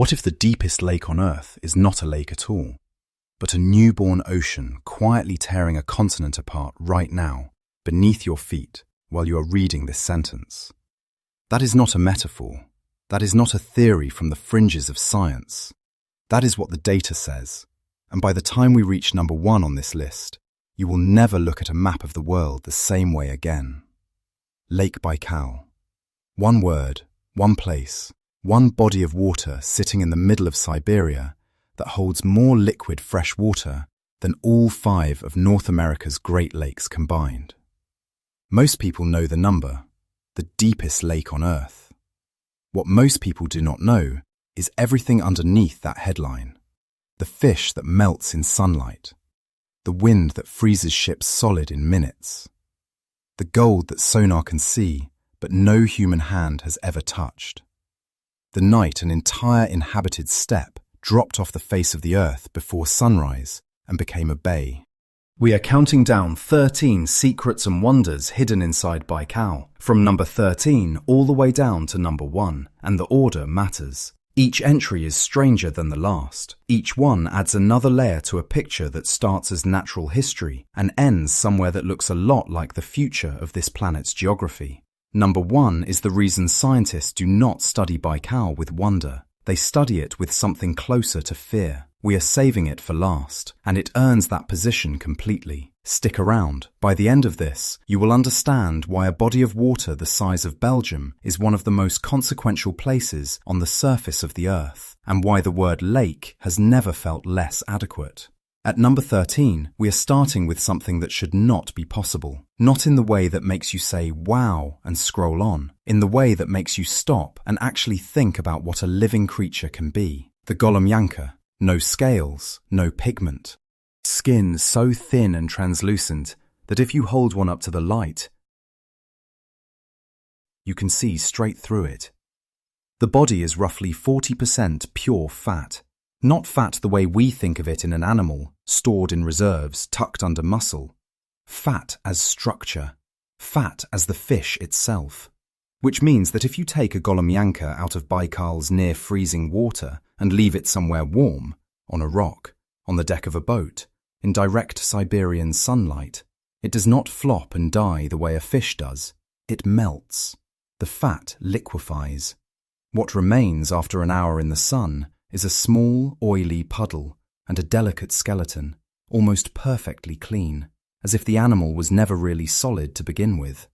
What if the deepest lake on Earth is not a lake at all, but a newborn ocean quietly tearing a continent apart right now, beneath your feet, while you are reading this sentence? That is not a metaphor. That is not a theory from the fringes of science. That is what the data says, and by the time we reach number 1 on this list, you will never look at a map of the world the same way again. Lake Baikal. One word, one place, one body of water sitting in the middle of Siberia that holds more liquid fresh water than all 5 of North America's Great Lakes combined. Most people know the number, the deepest lake on Earth. What most people do not know is everything underneath that headline. The fish that melts in sunlight, the wind that freezes ships solid in minutes, the gold that sonar can see but no human hand has ever touched, the night an entire inhabited steppe dropped off the face of the earth before sunrise and became a bay. We are counting down 13 secrets and wonders hidden inside Baikal, from number 13 all the way down to number 1, and the order matters. Each entry is stranger than the last. Each one adds another layer to a picture that starts as natural history and ends somewhere that looks a lot like the future of this planet's geography. Number 1 is the reason scientists do not study Baikal with wonder. They study it with something closer to fear. We are saving it for last, and it earns that position completely. Stick around. By the end of this, you will understand why a body of water the size of Belgium is one of the most consequential places on the surface of the Earth, and why the word lake has never felt less adequate. At number 13, we are starting with something that should not be possible. Not in the way that makes you say, wow, and scroll on. In the way that makes you stop and actually think about what a living creature can be. The Golomyanka. No scales, no pigment. Skin so thin and translucent that if you hold one up to the light, you can see straight through it. The body is roughly 40% pure fat. Not fat the way we think of it in an animal, stored in reserves, tucked under muscle. Fat as structure. Fat as the fish itself. Which means that if you take a Golomyanka out of Baikal's near-freezing water and leave it somewhere warm, on a rock, on the deck of a boat, in direct Siberian sunlight, it does not flop and die the way a fish does. It melts. The fat liquefies. What remains after an hour in the sun is a small, oily puddle and a delicate skeleton, almost perfectly clean, as if the animal was never really solid to begin with.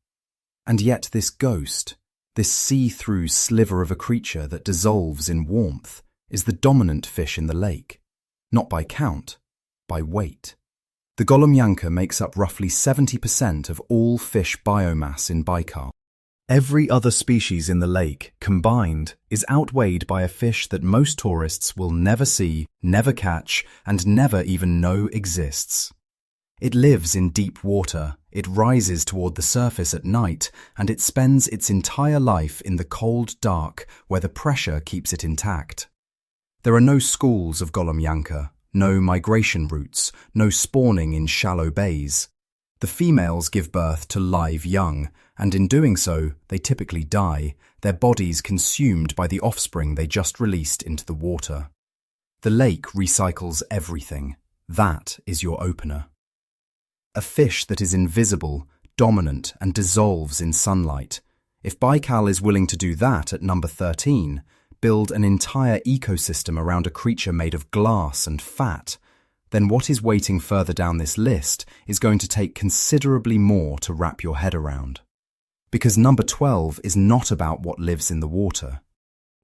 And yet this ghost, this see-through sliver of a creature that dissolves in warmth, is the dominant fish in the lake. Not by count, by weight. The Golomyanka makes up roughly 70% of all fish biomass in Baikal. Every other species in the lake, combined, is outweighed by a fish that most tourists will never see, never catch, and never even know exists. It lives in deep water, it rises toward the surface at night, and it spends its entire life in the cold dark where the pressure keeps it intact. There are no schools of Golomyanka, no migration routes, no spawning in shallow bays. The females give birth to live young, and in doing so, they typically die, their bodies consumed by the offspring they just released into the water. The lake recycles everything. That is your opener. A fish that is invisible, dominant, and dissolves in sunlight. If Baikal is willing to do that at number 13, build an entire ecosystem around a creature made of glass and fat, then what is waiting further down this list is going to take considerably more to wrap your head around. Because number 12 is not about what lives in the water.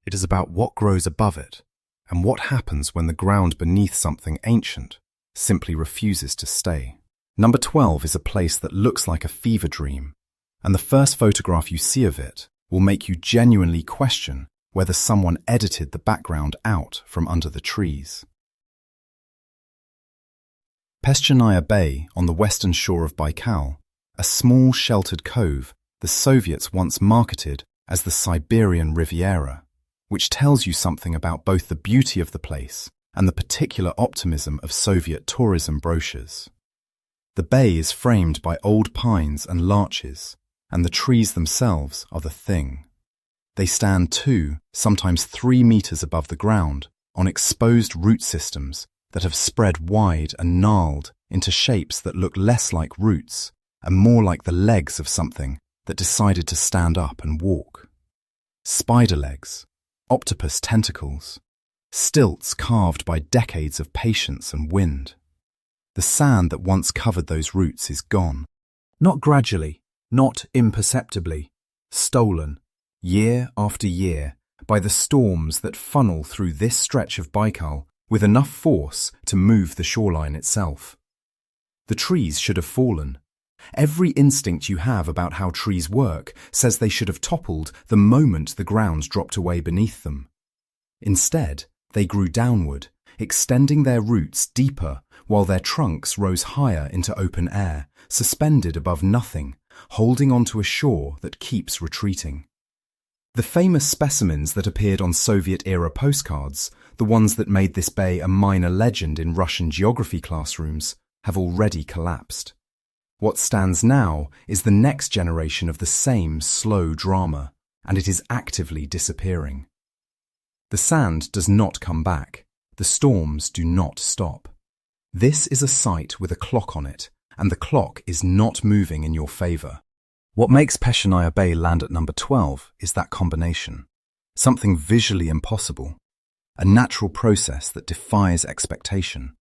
It is about what grows above it, and what happens when the ground beneath something ancient simply refuses to stay. Number 12 is a place that looks like a fever dream, and the first photograph you see of it will make you genuinely question whether someone edited the background out from under the trees. Peshchenaya Bay on the western shore of Baikal, a small sheltered cove the Soviets once marketed as the Siberian Riviera, which tells you something about both the beauty of the place and the particular optimism of Soviet tourism brochures. The bay is framed by old pines and larches, and the trees themselves are the thing. They stand 2, sometimes 3 meters above the ground, on exposed root systems that have spread wide and gnarled into shapes that look less like roots and more like the legs of something that decided to stand up and walk. Spider legs, octopus tentacles, stilts carved by decades of patience and wind. The sand that once covered those roots is gone. Not gradually, not imperceptibly, stolen, year after year, by the storms that funnel through this stretch of Baikal with enough force to move the shoreline itself. The trees should have fallen. Every instinct you have about how trees work says they should have toppled the moment the ground dropped away beneath them. Instead, they grew downward, extending their roots deeper while their trunks rose higher into open air, suspended above nothing, holding onto a shore that keeps retreating. The famous specimens that appeared on Soviet-era postcards, the ones that made this bay a minor legend in Russian geography classrooms, have already collapsed. What stands now is the next generation of the same slow drama, and it is actively disappearing. The sand does not come back. The storms do not stop. This is a site with a clock on it, and the clock is not moving in your favour. What makes Peshanaya Bay land at number 12 is that combination. Something visually impossible, a natural process that defies expectation,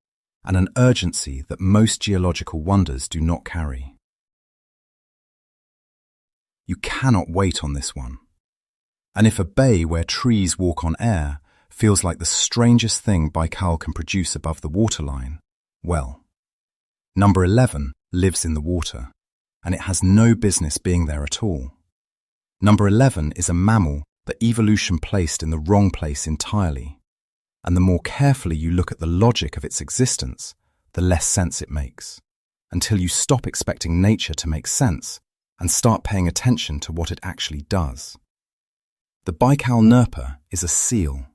and an urgency that most geological wonders do not carry. You cannot wait on this one. And if a bay where trees walk on air feels like the strangest thing Baikal can produce above the waterline, well, number 11 lives in the water, and it has no business being there at all. Number 11 is a mammal that evolution placed in the wrong place entirely, and the more carefully you look at the logic of its existence, the less sense it makes, until you stop expecting nature to make sense and start paying attention to what it actually does. The Baikal Nerpa is a seal,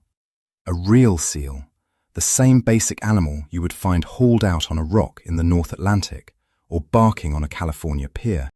a real seal, the same basic animal you would find hauled out on a rock in the North Atlantic or barking on a California pier.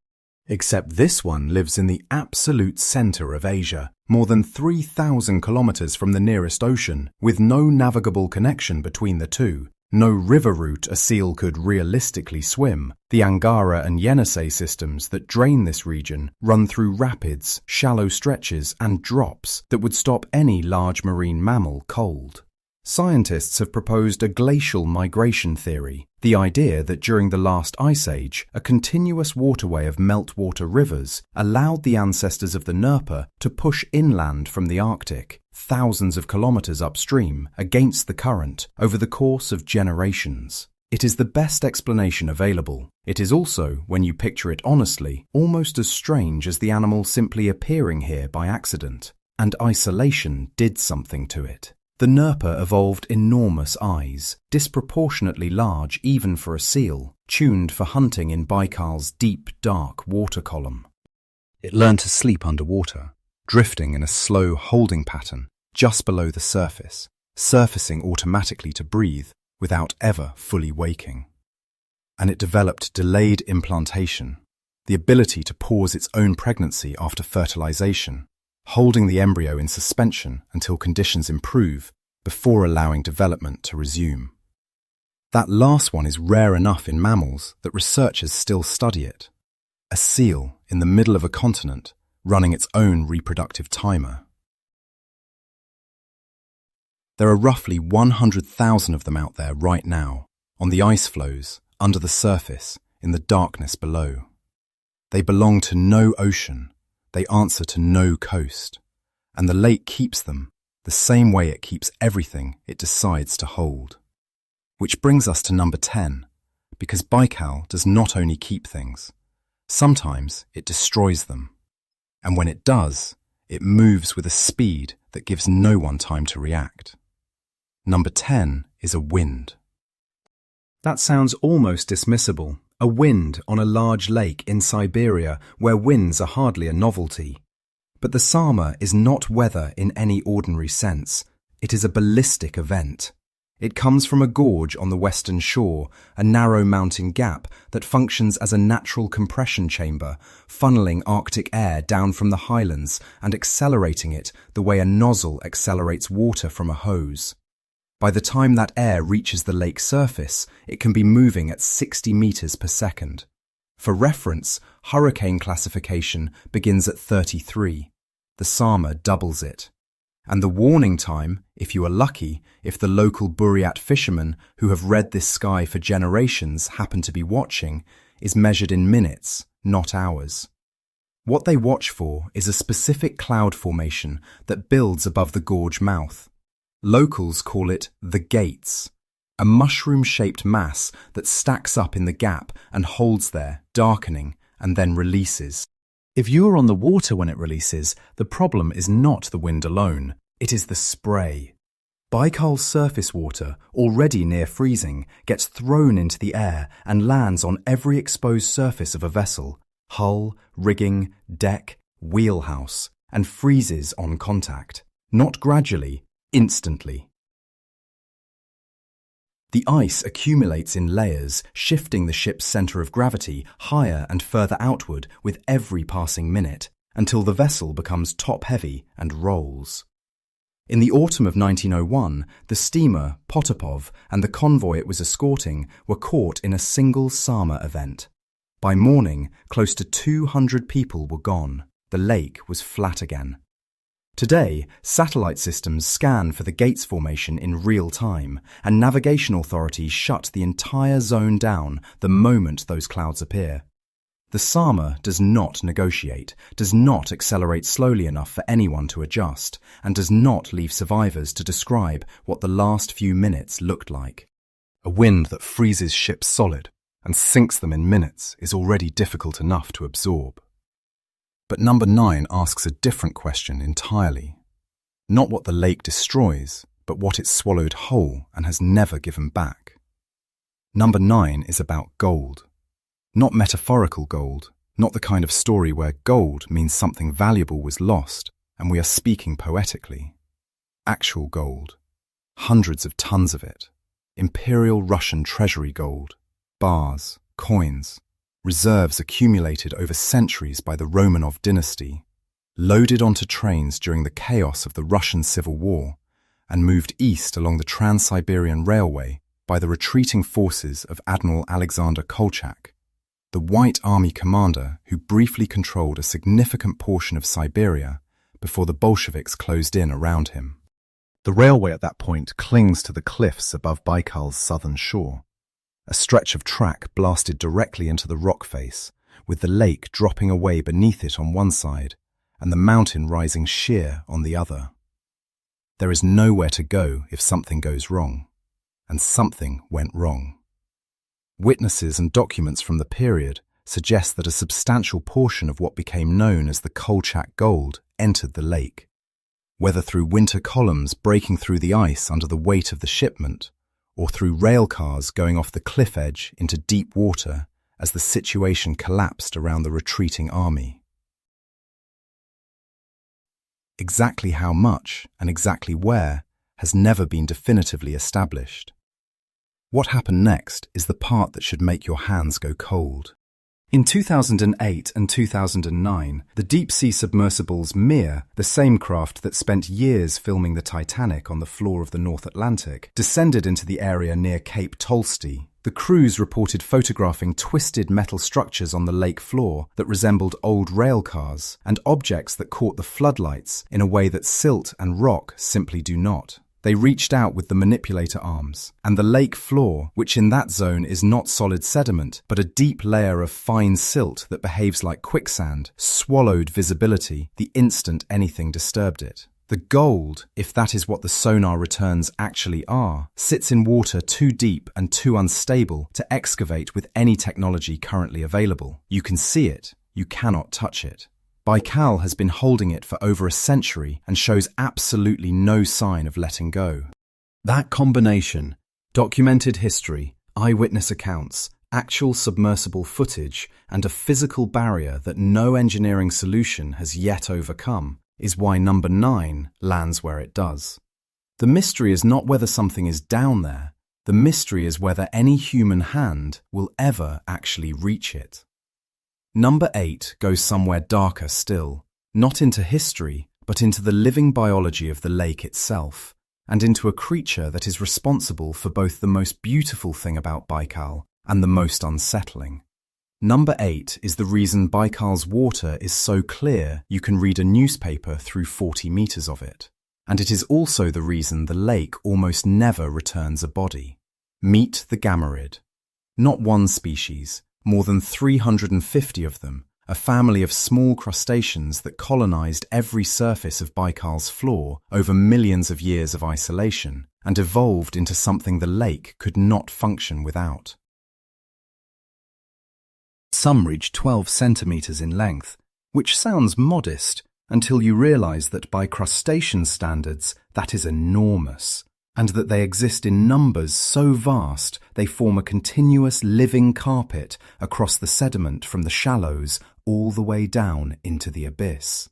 Except this one lives in the absolute center of Asia, more than 3,000 kilometers from the nearest ocean, with no navigable connection between the two, no river route a seal could realistically swim. The Angara and Yenisei systems that drain this region run through rapids, shallow stretches, and drops that would stop any large marine mammal cold. Scientists have proposed a glacial migration theory, the idea that during the last ice age, a continuous waterway of meltwater rivers allowed the ancestors of the Nerpa to push inland from the Arctic, thousands of kilometers upstream, against the current, over the course of generations. It is the best explanation available. It is also, when you picture it honestly, almost as strange as the animal simply appearing here by accident. And isolation did something to it. The Nerpa evolved enormous eyes, disproportionately large even for a seal, tuned for hunting in Baikal's deep, dark water column. It learned to sleep underwater, drifting in a slow holding pattern just below the surface, surfacing automatically to breathe without ever fully waking. And it developed delayed implantation, the ability to pause its own pregnancy after fertilization, holding the embryo in suspension until conditions improve before allowing development to resume. That last one is rare enough in mammals that researchers still study it. A seal in the middle of a continent running its own reproductive timer. There are roughly 100,000 of them out there right now, on the ice floes, under the surface, in the darkness below. They belong to no ocean. They answer to no coast, and the lake keeps them the same way it keeps everything it decides to hold. Which brings us to number 10, because Baikal does not only keep things, sometimes it destroys them. And when it does, it moves with a speed that gives no one time to react. Number 10 is a wind. That sounds almost dismissible. A wind on a large lake in Siberia where winds are hardly a novelty. But the Sarma is not weather in any ordinary sense. It is a ballistic event. It comes from a gorge on the western shore, a narrow mountain gap that functions as a natural compression chamber, funneling Arctic air down from the highlands and accelerating it the way a nozzle accelerates water from a hose. By the time that air reaches the lake surface, it can be moving at 60 meters per second. For reference, hurricane classification begins at 33. The Sarma doubles it. And the warning time, if you are lucky, if the local Buryat fishermen who have read this sky for generations happen to be watching, is measured in minutes, not hours. What they watch for is a specific cloud formation that builds above the gorge mouth. Locals call it the gates, a mushroom-shaped mass that stacks up in the gap and holds there, darkening, and then releases. If you are on the water when it releases, the problem is not the wind alone, it is the spray. Baikal's surface water, already near freezing, gets thrown into the air and lands on every exposed surface of a vessel, hull, rigging, deck, wheelhouse, and freezes on contact. Not gradually, instantly. The ice accumulates in layers, shifting the ship's centre of gravity higher and further outward with every passing minute, until the vessel becomes top-heavy and rolls. In the autumn of 1901, the steamer, Potapov, and the convoy it was escorting were caught in a single Sarma event. By morning, close to 200 people were gone. The lake was flat again. Today, satellite systems scan for the Gates Formation in real time, and navigation authorities shut the entire zone down the moment those clouds appear. The Sarma does not negotiate, does not accelerate slowly enough for anyone to adjust, and does not leave survivors to describe what the last few minutes looked like. A wind that freezes ships solid and sinks them in minutes is already difficult enough to absorb. But number 9 asks a different question entirely. Not what the lake destroys, but what it swallowed whole and has never given back. Number 9 is about gold. Not metaphorical gold, not the kind of story where gold means something valuable was lost and we are speaking poetically. Actual gold. Hundreds of tons of it. Imperial Russian treasury gold. Bars, coins. Reserves accumulated over centuries by the Romanov dynasty, loaded onto trains during the chaos of the Russian Civil War, and moved east along the Trans-Siberian Railway by the retreating forces of Admiral Alexander Kolchak, the White Army commander who briefly controlled a significant portion of Siberia before the Bolsheviks closed in around him. The railway at that point clings to the cliffs above Baikal's southern shore. A stretch of track blasted directly into the rock face, with the lake dropping away beneath it on one side and the mountain rising sheer on the other. There is nowhere to go if something goes wrong, and something went wrong. Witnesses and documents from the period suggest that a substantial portion of what became known as the Kolchak gold entered the lake, whether through winter columns breaking through the ice under the weight of the shipment, or through rail cars going off the cliff edge into deep water as the situation collapsed around the retreating army. Exactly how much and exactly where has never been definitively established. What happened next is the part that should make your hands go cold. In 2008 and 2009, the deep-sea submersibles Mir, the same craft that spent years filming the Titanic on the floor of the North Atlantic, descended into the area near Cape Tolstoi. The crews reported photographing twisted metal structures on the lake floor that resembled old rail cars, and objects that caught the floodlights in a way that silt and rock simply do not. They reached out with the manipulator arms, and the lake floor, which in that zone is not solid sediment, but a deep layer of fine silt that behaves like quicksand, swallowed visibility the instant anything disturbed it. The gold, if that is what the sonar returns actually are, sits in water too deep and too unstable to excavate with any technology currently available. You can see it, you cannot touch it. Baikal has been holding it for over a century and shows absolutely no sign of letting go. That combination, documented history, eyewitness accounts, actual submersible footage, and a physical barrier that no engineering solution has yet overcome, is why number 9 lands where it does. The mystery is not whether something is down there. The mystery is whether any human hand will ever actually reach it. Number 8 goes somewhere darker still, not into history, but into the living biology of the lake itself, and into a creature that is responsible for both the most beautiful thing about Baikal and the most unsettling. Number 8 is the reason Baikal's water is so clear you can read a newspaper through 40 meters of it. And it is also the reason the lake almost never returns a body. Meet the gammarid. Not one species, more than 350 of them, a family of small crustaceans that colonized every surface of Baikal's floor over millions of years of isolation and evolved into something the lake could not function without. Some reach 12 centimeters in length, which sounds modest until you realize that by crustacean standards that is enormous, and that they exist in numbers so vast they form a continuous living carpet across the sediment from the shallows all the way down into the abyss.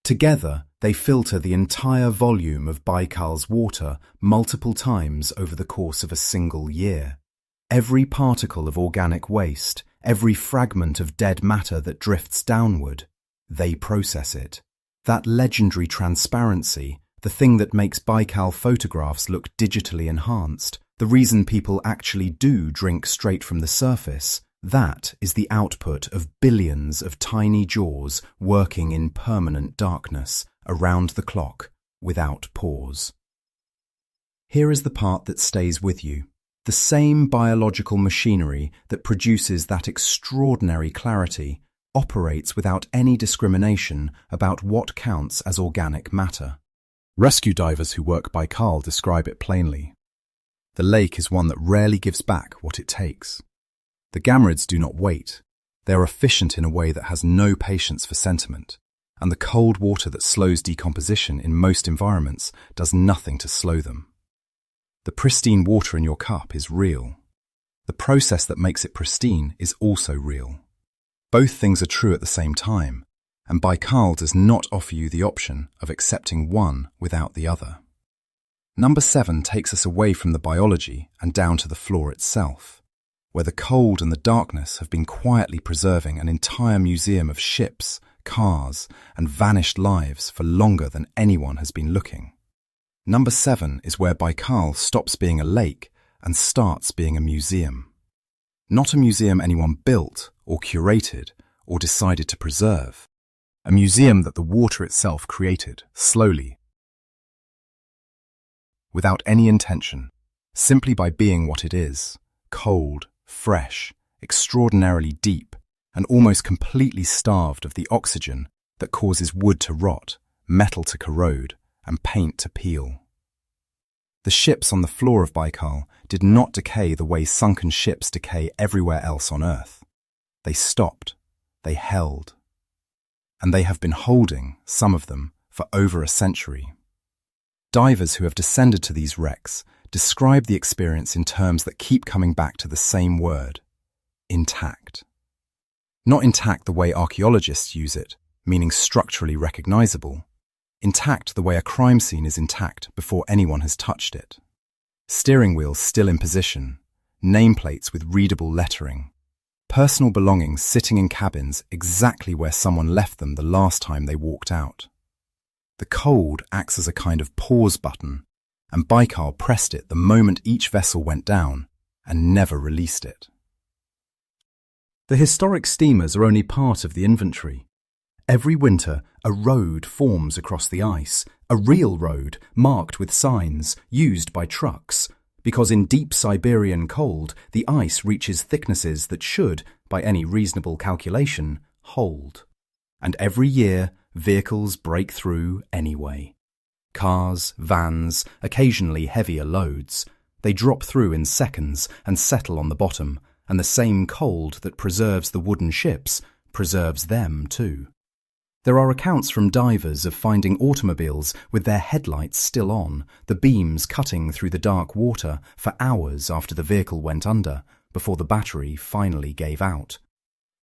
Together, they filter the entire volume of Baikal's water multiple times over the course of a single year. Every particle of organic waste, every fragment of dead matter that drifts downward, they process it. That legendary transparency, the thing that makes Baikal photographs look digitally enhanced, the reason people actually do drink straight from the surface, that is the output of billions of tiny jaws working in permanent darkness, around the clock, without pause. Here is the part that stays with you. The same biological machinery that produces that extraordinary clarity operates without any discrimination about what counts as organic matter. Rescue divers who work Baikal describe it plainly. The lake is one that rarely gives back what it takes. The gammarids do not wait. They are efficient in a way that has no patience for sentiment, and the cold water that slows decomposition in most environments does nothing to slow them. The pristine water in your cup is real. The process that makes it pristine is also real. Both things are true at the same time, and Baikal does not offer you the option of accepting one without the other. Number 7 takes us away from the biology and down to the floor itself, where the cold and the darkness have been quietly preserving an entire museum of ships, cars, and vanished lives for longer than anyone has been looking. Number 7 is where Baikal stops being a lake and starts being a museum. Not a museum anyone built or curated or decided to preserve. A museum that the water itself created, slowly, without any intention, simply by being what it is, cold, fresh, extraordinarily deep, and almost completely starved of the oxygen that causes wood to rot, metal to corrode, and paint to peel. The ships on the floor of Baikal did not decay the way sunken ships decay everywhere else on Earth. They stopped, they held, and they have been holding, some of them, for over a century. Divers who have descended to these wrecks describe the experience in terms that keep coming back to the same word: intact. Not intact the way archaeologists use it, meaning structurally recognizable. Intact the way a crime scene is intact before anyone has touched it. Steering wheels still in position, nameplates with readable lettering, personal belongings sitting in cabins exactly where someone left them the last time they walked out. The cold acts as a kind of pause button, and Baikal pressed it the moment each vessel went down and never released it. The historic steamers are only part of the inventory. Every winter, a road forms across the ice, a real road marked with signs used by trucks, because in deep Siberian cold, the ice reaches thicknesses that should, by any reasonable calculation, hold. And every year, vehicles break through anyway. Cars, vans, occasionally heavier loads. They drop through in seconds and settle on the bottom, and the same cold that preserves the wooden ships preserves them too. There are accounts from divers of finding automobiles with their headlights still on, the beams cutting through the dark water for hours after the vehicle went under, before the battery finally gave out.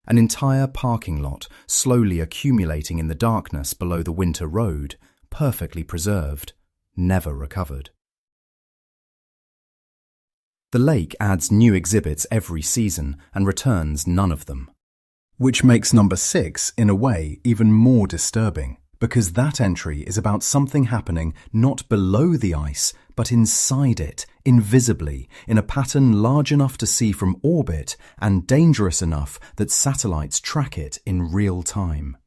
An entire parking lot slowly accumulating in the darkness below the winter road, perfectly preserved. never recovered. The lake adds new exhibits every season and returns none of them. Which makes number 6, in a way, even more disturbing, because that entry is about something happening not below the ice, but inside it, invisibly, in a pattern large enough to see from orbit and dangerous enough that satellites track it in real time.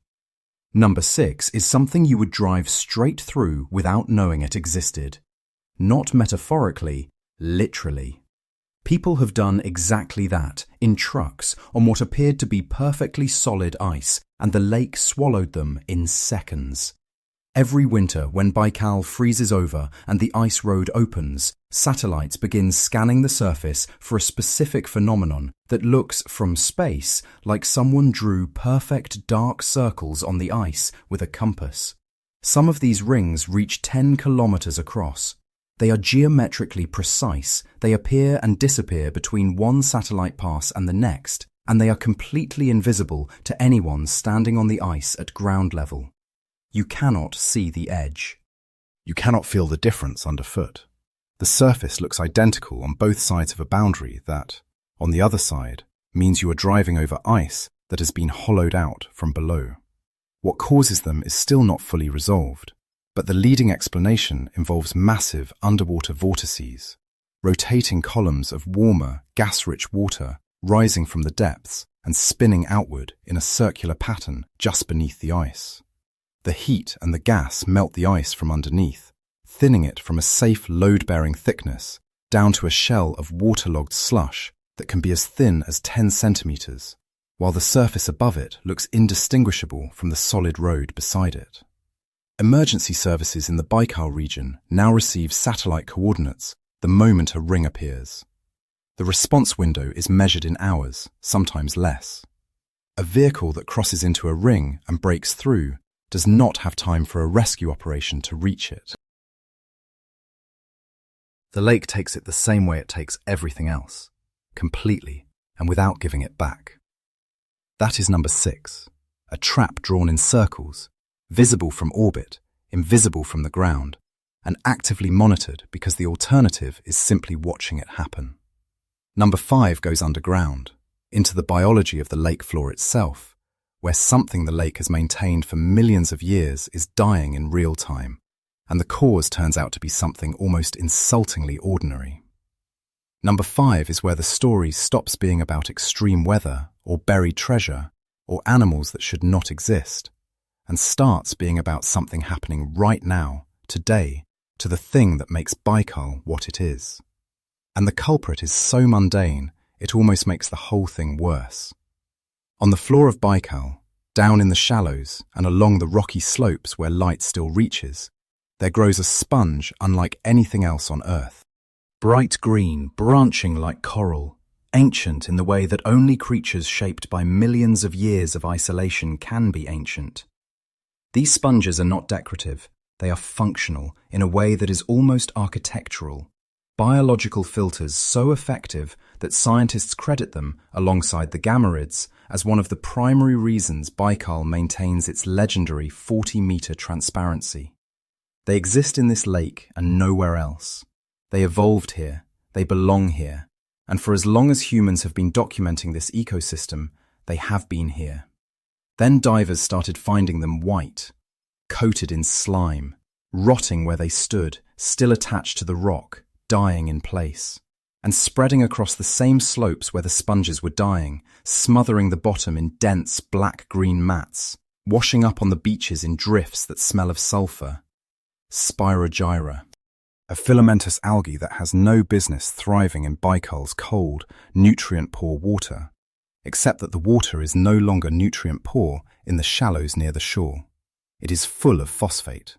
Number 6 is something you would drive straight through without knowing it existed. Not metaphorically, literally. People have done exactly that, in trucks, on what appeared to be perfectly solid ice, and the lake swallowed them in seconds. Every winter, when Baikal freezes over and the ice road opens, satellites begin scanning the surface for a specific phenomenon that looks, from space, like someone drew perfect dark circles on the ice with a compass. Some of these rings reach 10 kilometers across. They are geometrically precise, they appear and disappear between one satellite pass and the next, and they are completely invisible to anyone standing on the ice at ground level. You cannot see the edge. You cannot feel the difference underfoot. The surface looks identical on both sides of a boundary that, on the other side, means you are driving over ice that has been hollowed out from below. What causes them is still not fully resolved, but the leading explanation involves massive underwater vortices, rotating columns of warmer, gas-rich water rising from the depths and spinning outward in a circular pattern just beneath the ice. The heat and the gas melt the ice from underneath, thinning it from a safe load-bearing thickness down to a shell of waterlogged slush that can be as thin as 10 centimeters, while the surface above it looks indistinguishable from the solid road beside it. Emergency services in the Baikal region now receive satellite coordinates the moment a ring appears. The response window is measured in hours, sometimes less. A vehicle that crosses into a ring and breaks through does not have time for a rescue operation to reach it. The lake takes it the same way it takes everything else, completely and without giving it back. That is number 6, a trap drawn in circles, visible from orbit, invisible from the ground, and actively monitored because the alternative is simply watching it happen. Number 5 goes underground, into the biology of the lake floor itself, where something the lake has maintained for millions of years is dying in real time, and the cause turns out to be something almost insultingly ordinary. Number 5 is where the story stops being about extreme weather or buried treasure or animals that should not exist, and starts being about something happening right now, today, to the thing that makes Baikal what it is. And the culprit is so mundane, it almost makes the whole thing worse. On the floor of Baikal, down in the shallows and along the rocky slopes where light still reaches, there grows a sponge unlike anything else on Earth. Bright green, branching like coral, ancient in the way that only creatures shaped by millions of years of isolation can be ancient. These sponges are not decorative, they are functional in a way that is almost architectural. Biological filters so effective that scientists credit them, alongside the gammarids, as one of the primary reasons Baikal maintains its legendary 40-meter transparency. They exist in this lake and nowhere else. They evolved here, they belong here, and for as long as humans have been documenting this ecosystem, they have been here. Then divers started finding them white, coated in slime, rotting where they stood, still attached to the rock, dying in place, and spreading across the same slopes where the sponges were dying, smothering the bottom in dense black-green mats, washing up on the beaches in drifts that smell of sulfur. Spirogyra, a filamentous algae that has no business thriving in Baikal's cold, nutrient-poor water, except that the water is no longer nutrient-poor in the shallows near the shore. It is full of phosphate.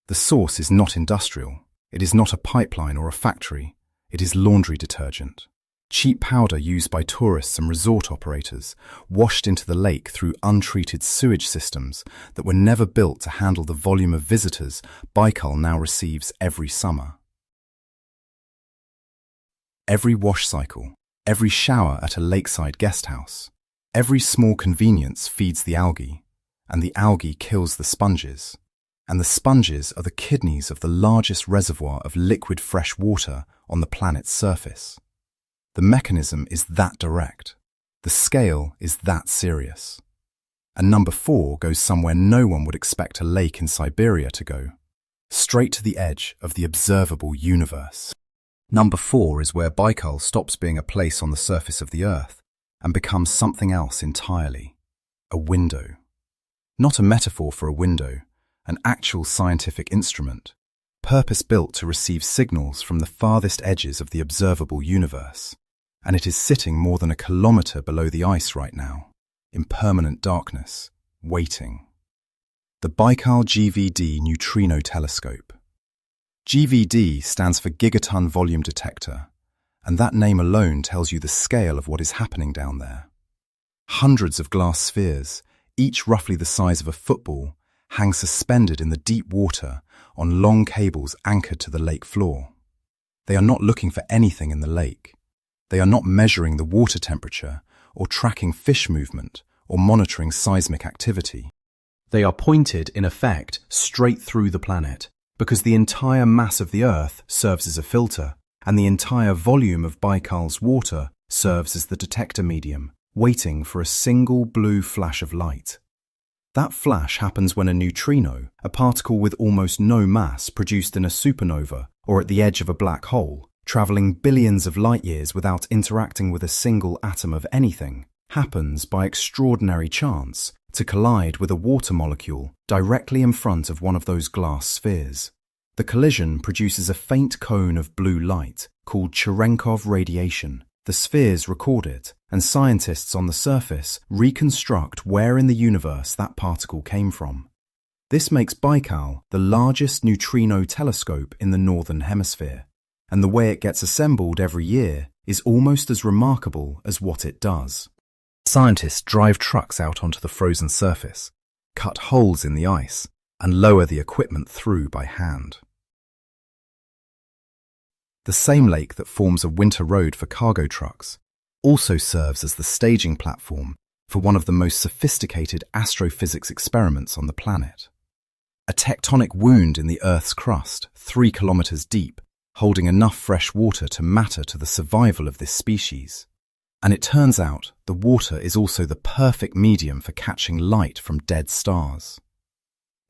The source is not industrial. It is not a pipeline or a factory. It is laundry detergent. Cheap powder used by tourists and resort operators, washed into the lake through untreated sewage systems that were never built to handle the volume of visitors Baikal now receives every summer. Every wash cycle, every shower at a lakeside guest house, every small convenience feeds the algae, and the algae kills the sponges. And the sponges are the kidneys of the largest reservoir of liquid fresh water on the planet's surface. The mechanism is that direct. The scale is that serious. And number 4 goes somewhere no one would expect a lake in Siberia to go. Straight to the edge of the observable universe. Number 4 is where Baikal stops being a place on the surface of the Earth and becomes something else entirely. A window. Not a metaphor for a window, an actual scientific instrument, purpose-built to receive signals from the farthest edges of the observable universe. And it is sitting more than a kilometre below the ice right now, in permanent darkness, waiting. The Baikal GVD Neutrino Telescope. GVD stands for Gigaton Volume Detector, and that name alone tells you the scale of what is happening down there. Hundreds of glass spheres, each roughly the size of a football, hang suspended in the deep water on long cables anchored to the lake floor. They are not looking for anything in the lake. They are not measuring the water temperature or tracking fish movement or monitoring seismic activity. They are pointed, in effect, straight through the planet, because the entire mass of the Earth serves as a filter, and the entire volume of Baikal's water serves as the detector medium, waiting for a single blue flash of light. That flash happens when a neutrino, a particle with almost no mass produced in a supernova or at the edge of a black hole, travelling billions of light years without interacting with a single atom of anything, happens by extraordinary chance to collide with a water molecule directly in front of one of those glass spheres. The collision produces a faint cone of blue light called Cherenkov radiation. The spheres record it, and scientists on the surface reconstruct where in the universe that particle came from. This makes Baikal the largest neutrino telescope in the Northern Hemisphere, and the way it gets assembled every year is almost as remarkable as what it does. Scientists drive trucks out onto the frozen surface, cut holes in the ice, and lower the equipment through by hand. The same lake that forms a winter road for cargo trucks also serves as the staging platform for one of the most sophisticated astrophysics experiments on the planet. A tectonic wound in the Earth's crust, 3 kilometers deep, holding enough fresh water to matter to the survival of this species. And it turns out the water is also the perfect medium for catching light from dead stars.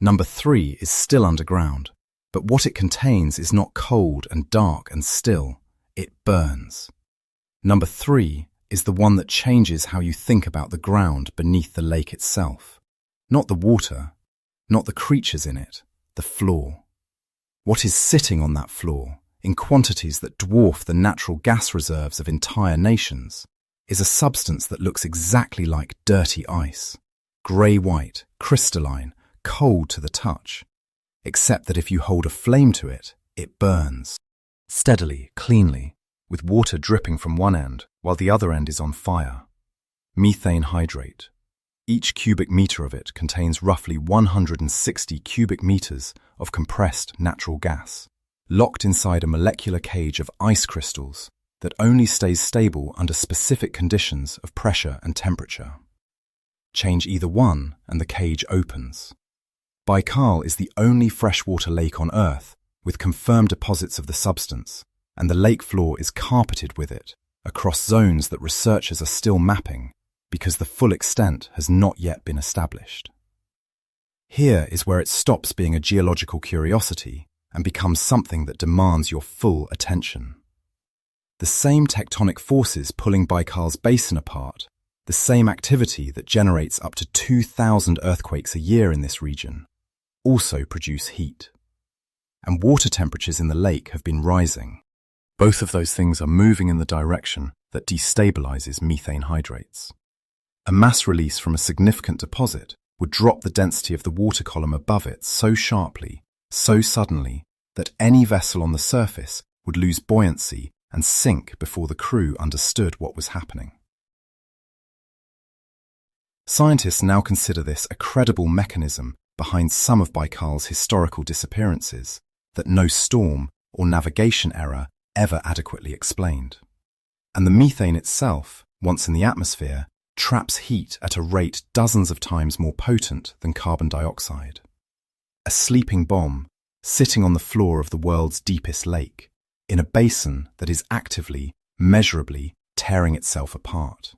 Number 3 is still underground, but what it contains is not cold and dark and still, it burns. Number 3 is the one that changes how you think about the ground beneath the lake itself. Not the water, not the creatures in it, the floor. What is sitting on that floor, in quantities that dwarf the natural gas reserves of entire nations, is a substance that looks exactly like dirty ice. Grey-white, crystalline, cold to the touch. Except that if you hold a flame to it, it burns. Steadily, cleanly, with water dripping from one end while the other end is on fire. Methane hydrate. Each cubic meter of it contains roughly 160 cubic meters of compressed natural gas, locked inside a molecular cage of ice crystals that only stays stable under specific conditions of pressure and temperature. Change either one and the cage opens. Baikal is the only freshwater lake on Earth with confirmed deposits of the substance, and the lake floor is carpeted with it across zones that researchers are still mapping because the full extent has not yet been established. Here is where it stops being a geological curiosity and becomes something that demands your full attention. The same tectonic forces pulling Baikal's basin apart, the same activity that generates up to 2,000 earthquakes a year in this region, also produce heat. And water temperatures in the lake have been rising. Both of those things are moving in the direction that destabilizes methane hydrates. A mass release from a significant deposit would drop the density of the water column above it so sharply, so suddenly, that any vessel on the surface would lose buoyancy and sink before the crew understood what was happening. Scientists now consider this a credible mechanism behind some of Baikal's historical disappearances that no storm or navigation error ever adequately explained. And the methane itself, once in the atmosphere, traps heat at a rate dozens of times more potent than carbon dioxide. a sleeping bomb, sitting on the floor of the world's deepest lake, in a basin that is actively, measurably tearing itself apart.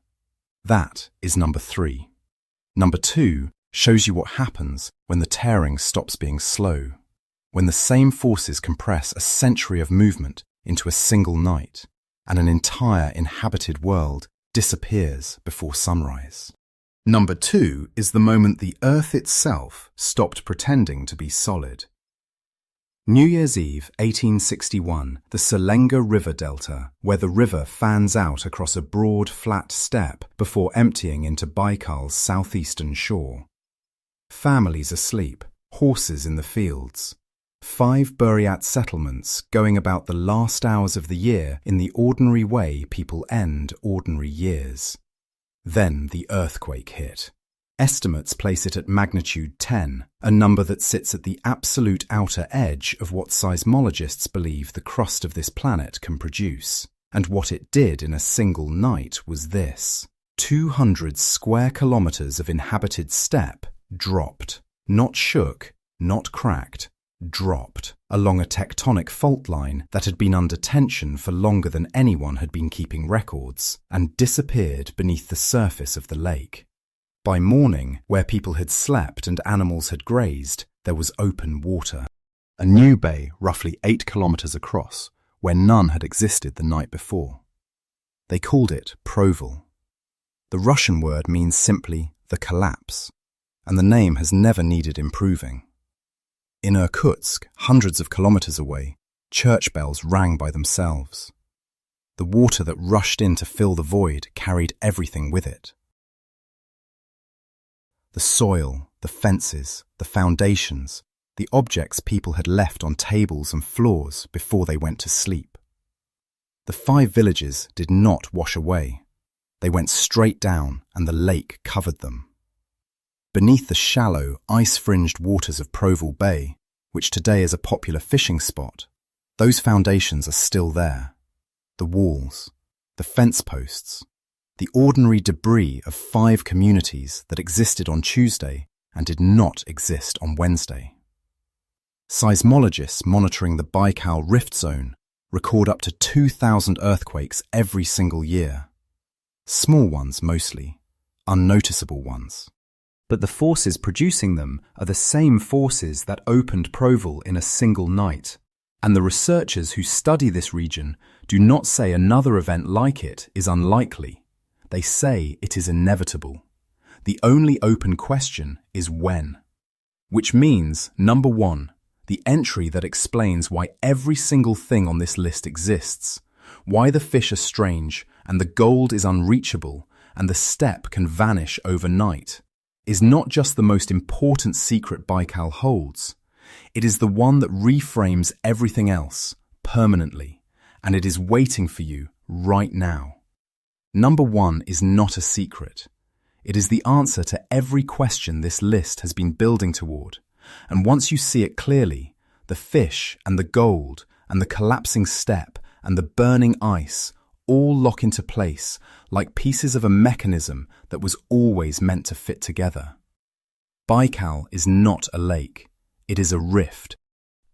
That is number 3. Number 2 shows you what happens when the tearing stops being slow, when the same forces compress a century of movement into a single night, and an entire inhabited world disappears before sunrise. Number 2 is the moment the Earth itself stopped pretending to be solid. New Year's Eve, 1861, the Selenga River Delta, where the river fans out across a broad, flat steppe before emptying into Baikal's southeastern shore. Families asleep, horses in the fields. 5 Buryat settlements going about the last hours of the year in the ordinary way people end ordinary years. Then the earthquake hit. Estimates place it at magnitude 10, a number that sits at the absolute outer edge of what seismologists believe the crust of this planet can produce. And what it did in a single night was this. 200 square kilometers of inhabited steppe dropped. Not shook, not cracked, dropped along a tectonic fault line that had been under tension for longer than anyone had been keeping records, and disappeared beneath the surface of the lake. By morning, where people had slept and animals had grazed, there was open water. A new bay roughly 8 kilometers across, where none had existed the night before. They called it Proval. The Russian word means simply the collapse, and the name has never needed improving. In Irkutsk, hundreds of kilometers away, church bells rang by themselves. The water that rushed in to fill the void carried everything with it. The soil, the fences, the foundations, the objects people had left on tables and floors before they went to sleep. The 5 villages did not wash away. They went straight down and the lake covered them. Beneath the shallow, ice-fringed waters of Proval Bay, which today is a popular fishing spot, those foundations are still there. The walls, the fence posts, the ordinary debris of 5 communities that existed on Tuesday and did not exist on Wednesday. Seismologists monitoring the Baikal rift zone record up to 2,000 earthquakes every single year. Small ones mostly, unnoticeable ones. But the forces producing them are the same forces that opened Proval in a single night, and the researchers who study this region do not say another event like it is unlikely. They say it is inevitable. The only open question is when. Which means, number 1, the entry that explains why every single thing on this list exists, why the fish are strange and the gold is unreachable and the steppe can vanish overnight, is not just the most important secret Baikal holds. It is the one that reframes everything else permanently, and it is waiting for you right now. Number 1 is not a secret. It is the answer to every question this list has been building toward, and once you see it clearly, the fish and the gold and the collapsing steppe and the burning ice all lock into place like pieces of a mechanism that was always meant to fit together. Baikal is not a lake, it is a rift.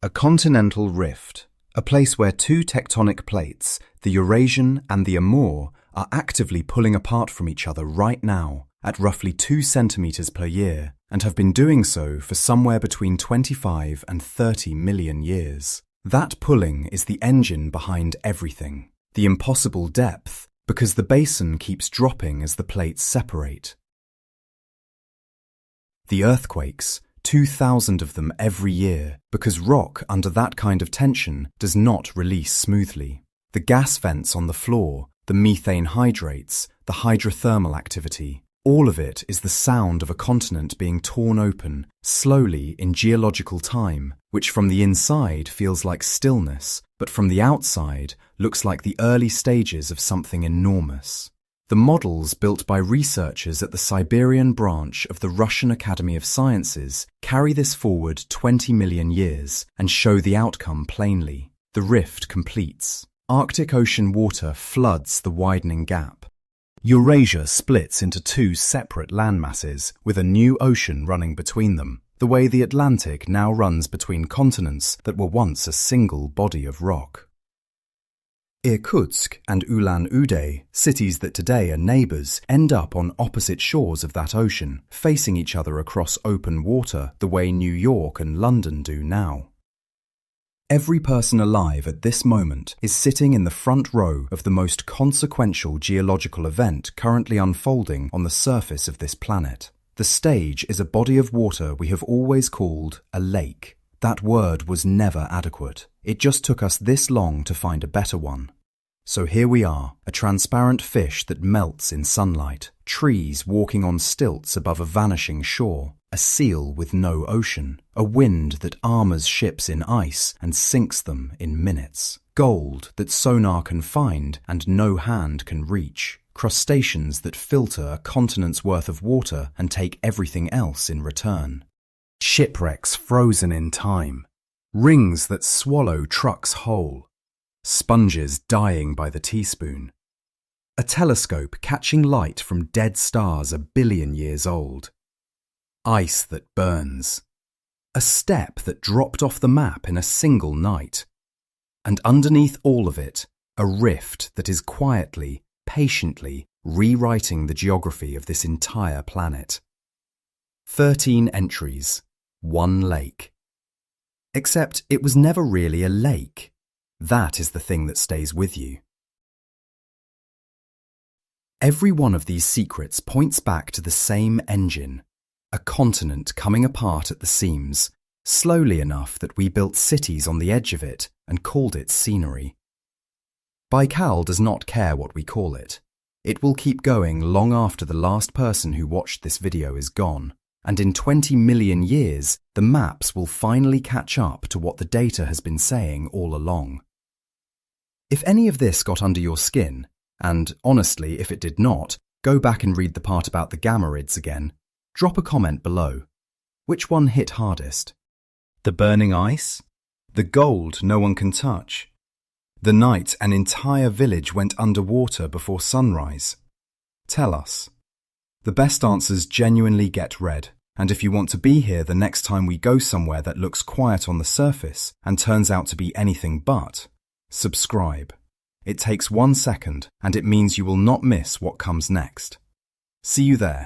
A continental rift, a place where 2 tectonic plates, the Eurasian and the Amur, are actively pulling apart from each other right now at roughly 2 centimeters per year and have been doing so for somewhere between 25 and 30 million years. That pulling is the engine behind everything. The impossible depth, because the basin keeps dropping as the plates separate. The earthquakes, 2,000 of them every year, because rock under that kind of tension does not release smoothly. The gas vents on the floor, the methane hydrates, the hydrothermal activity, all of it is the sound of a continent being torn open, slowly in geological time, which from the inside feels like stillness, but from the outside looks like the early stages of something enormous. The models built by researchers at the Siberian branch of the Russian Academy of Sciences carry this forward 20 million years and show the outcome plainly. The rift completes. Arctic Ocean water floods the widening gap. Eurasia splits into 2 separate landmasses with a new ocean running between them. the way the Atlantic now runs between continents that were once a single body of rock. Irkutsk and Ulan-Ude, cities that today are neighbours, end up on opposite shores of that ocean, facing each other across open water the way New York and London do now. Every person alive at this moment is sitting in the front row of the most consequential geological event currently unfolding on the surface of this planet. The stage is a body of water we have always called a lake. That word was never adequate. It just took us this long to find a better one. So here we are, a transparent fish that melts in sunlight, trees walking on stilts above a vanishing shore, a seal with no ocean, a wind that armours ships in ice and sinks them in minutes, gold that sonar can find and no hand can reach, crustaceans that filter a continent's worth of water and take everything else in return. Shipwrecks frozen in time, rings that swallow trucks whole, sponges dying by the teaspoon, a telescope catching light from dead stars 1 billion years old, ice that burns, a step that dropped off the map in a single night, and underneath all of it, a rift that is quietly, patiently rewriting the geography of this entire planet. 13 entries. 1 lake. Except it was never really a lake. That is the thing that stays with you. Every one of these secrets points back to the same engine, a continent coming apart at the seams, slowly enough that we built cities on the edge of it and called it scenery. Baikal does not care what we call it. It will keep going long after the last person who watched this video is gone. And in 20 million years, the maps will finally catch up to what the data has been saying all along. If any of this got under your skin, and honestly, if it did not, go back and read the part about the gammarids again, drop a comment below. Which one hit hardest? The burning ice? The gold no one can touch? The night an entire village went underwater before sunrise? Tell us. The best answers genuinely get read, and if you want to be here the next time we go somewhere that looks quiet on the surface and turns out to be anything but, subscribe. It takes 1 second, and it means you will not miss what comes next. See you there.